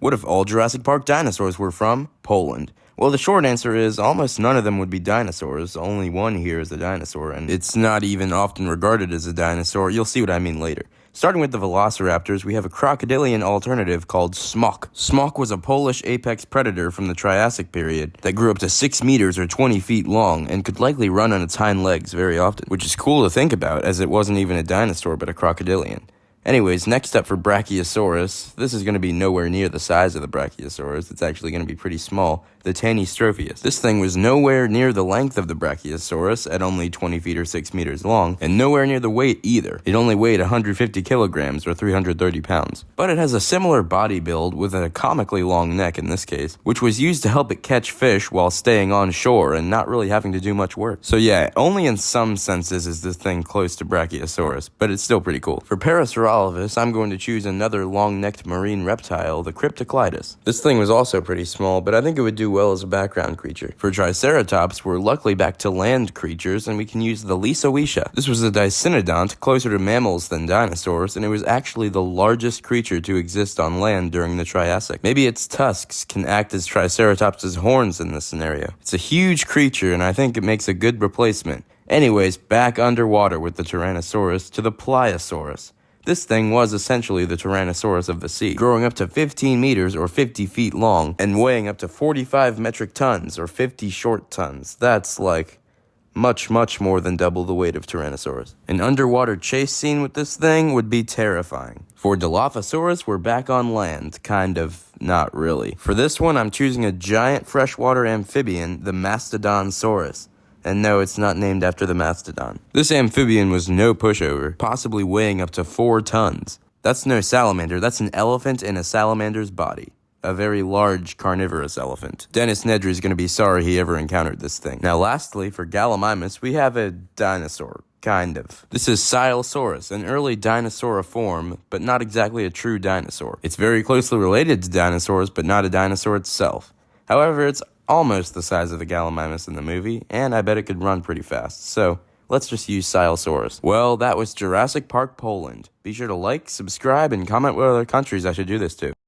What if all Jurassic Park dinosaurs were from Poland? Well, the short answer is almost none of them would be dinosaurs. Only one here is a dinosaur, and it's not even often regarded as a dinosaur. You'll see what I mean later. Starting with the velociraptors, we have a crocodilian alternative called Smok. Smok was a Polish apex predator from the Triassic period that grew up to 6 meters or 20 feet long and could likely run on its hind legs very often, which is cool to think about as it wasn't even a dinosaur but a crocodilian. Anyways, next up for Brachiosaurus, this is going to be nowhere near the size of the Brachiosaurus, it's actually going to be pretty small, the Tanystropheus. This thing was nowhere near the length of the Brachiosaurus at only 20 feet or 6 meters long, and nowhere near the weight either. It only weighed 150 kilograms or 330 pounds. But it has a similar body build with a comically long neck in this case, which was used to help it catch fish while staying on shore and not really having to do much work. So yeah, only in some senses is this thing close to Brachiosaurus, but it's still pretty cool. For Parasaurolophus, I'm going to choose another long-necked marine reptile, the Cryptoclydus. This thing was also pretty small, but I think it would do well as a background creature. For Triceratops, we're luckily back to land creatures, and we can use the Lysoecia. This was a dicynodont, closer to mammals than dinosaurs, and it was actually the largest creature to exist on land during the Triassic. Maybe its tusks can act as Triceratops' horns in this scenario. It's a huge creature, and I think it makes a good replacement. Anyways, back underwater with the Tyrannosaurus to the Pliosaurus. This thing was essentially the Tyrannosaurus of the sea, growing up to 15 meters or 50 feet long, and weighing up to 45 metric tons or 50 short tons. That's like much more than double the weight of Tyrannosaurus. An underwater chase scene with this thing would be terrifying. For Dilophosaurus, we're back on land, kind of, not really. For this one, I'm choosing a giant freshwater amphibian, the Mastodonsaurus. And no, it's not named after the mastodon. This amphibian was no pushover, possibly weighing up to 4 tons. That's no salamander, that's an elephant in a salamander's body. A very large carnivorous elephant. Dennis Nedry is going to be sorry he ever encountered this thing. Now lastly, for Gallimimus, we have a dinosaur. Kind of. This is Silesaurus, an early dinosauriform, but not exactly a true dinosaur. It's very closely related to dinosaurs, but not a dinosaur itself. However, it's almost the size of the Gallimimus in the movie, and I bet it could run pretty fast, so let's just use Silesaurus. Well, that was Jurassic Park Poland. Be sure to like, subscribe, and comment what other countries I should do this to.